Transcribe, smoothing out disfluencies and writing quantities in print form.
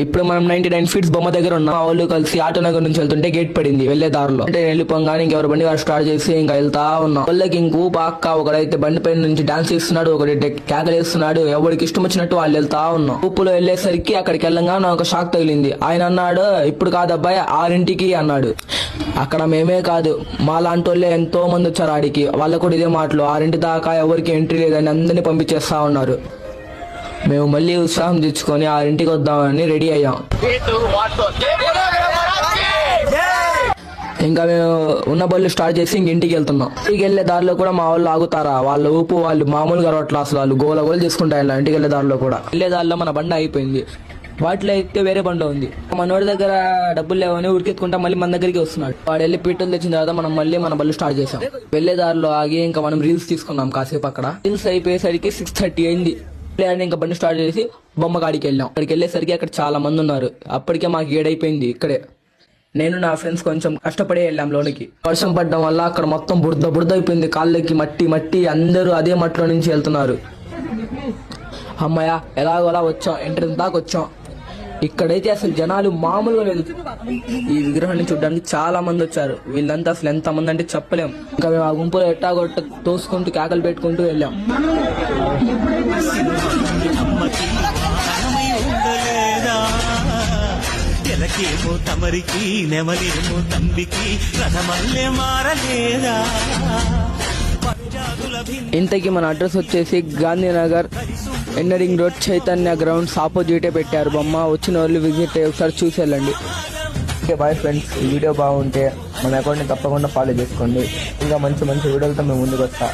ఇప్పుడు మనం 99 ఫీట్స్ బొమ్మ దగ్గర ఉన్నాం. మా వాళ్ళు కలిసి ఆటో నగర్ నుంచి వెళ్తుంటే గేట్ పడింది వెళ్లే దారిలో. అంటే వెళ్ళిపోగానే ఇంకెవరు బండి వారు స్టార్ట్ చేసి ఇంకా వెళ్తా ఉన్నాం. వాళ్ళకి ఇంకూ బాక్క ఒకడైతే బండి పైన నుంచి డాన్స్ చేస్తున్నాడు, ఒకటి కేకలేస్తున్నాడు. ఎవరికి ఇష్టం వచ్చినట్టు వాళ్ళు వెళ్తా ఉన్నాం. ఊపులో వెళ్లేసరికి అక్కడికి వెళ్ళంగా నాకు షాక్ తగిలింది. ఆయన అన్నాడు, ఇప్పుడు కాదబ్బాయి 6ంటికి అన్నాడు. అక్కడ మేమే కాదు మా లాంటి వాళ్ళే ఎంతో మంది వచ్చారు ఆడికి. వాళ్ళకు కూడా ఇదే మాటలు, 6ంటి దాకా ఎవరికి ఎంట్రీ లేదని అందరినీ పంపించేస్తా ఉన్నారు. మేము మళ్ళీ ఉత్సాహం తెచ్చుకొని 6ంటికి వద్దామని రెడీ అయ్యాం. ఇంకా మేము ఉన్న బళ్ళు స్టార్ట్ చేసి ఇంటికి వెళ్తున్నాం. ఇంటికి వెళ్లే దారిలో కూడా మా వాళ్ళు ఆగుతారా? వాళ్ళ ఊపు వాళ్ళు మామూలుగా రోడ్ల అసలు వాళ్ళు గోల గోలు చేసుకుంటా వెళ్ళాం. ఇంటికి వెళ్లే దారిలో కూడా వెళ్లే దారిలో మన బండి అయిపోయింది. వాటిలో అయితే వేరే బండి ఉంది. మనోడి దగ్గర డబ్బులు లేవని ఉరికెత్తుకుంటా మళ్ళీ మన దగ్గరికి వస్తున్నాడు. వాడు వెళ్ళి పెట్రోల్ తెచ్చిన తర్వాత మనం మళ్ళీ మన బళ్ళు స్టార్ట్ చేసాం. వెళ్లే దారిలో ఆగి ఇంకా మనం రీల్స్ తీసుకున్నాం కాసేపు. అక్కడ రీల్స్ అయిపోయేసరికి 6:30 అయింది. ఇంకా బండి స్టార్ట్ చేసి బొమ్మ కాడికి వెళ్ళాం. అక్కడికి వెళ్ళేసరికి అక్కడ చాలా మంది ఉన్నారు. అప్పటికే మాకు 7 అయిపోయింది. ఇక్కడే నేను నా ఫ్రెండ్స్ కొంచెం కష్టపడి వెళ్ళాం లోనికి. వర్షం పడడం వల్ల అక్కడ మొత్తం బురద అయిపోయింది. కాళ్ళకి మట్టి అందరూ అదే మట్టిలో నుంచి వెళ్తున్నారు. అమ్మాయ ఎలాగోలా వచ్చాం, ఎంట్రన్స్ దాకా వచ్చాం. ఇక్కడైతే అసలు జనాలు మామూలుగా లేదు. ఈ విగ్రహాన్ని చూడడానికి చాలా మంది వచ్చారు. వీళ్ళంతా అసలు ఎంత మంది అంటే చెప్పలేం. ఇంకా మేము ఆ గుంపులో ఎట్టాగొట్ట తోసుకుంటూ కేకలు పెట్టుకుంటూ వెళ్ళాం. ఎలకేమో తమరికి నెమలేమో తంబికి రథమల్లే మారలేదా. ఇంతకీ మన అడ్రస్ వచ్చేసి గాంధీనగర్ ఎండరింగ్ రోడ్ చైతన్య గ్రౌండ్స్ ఆపోజిటే పెట్టారు బొమ్మ. వచ్చిన వాళ్ళు విజిట్ ఒకసారి చూసి వెళ్ళండి. ఓకే బాయ్ ఫ్రెండ్స్, ఈ వీడియో బాగుంటే మన అకౌంట్ని తప్పకుండా ఫాలో చేసుకోండి. ఇంకా మంచి వీడియోలతో మేము ముందుకు వస్తాం.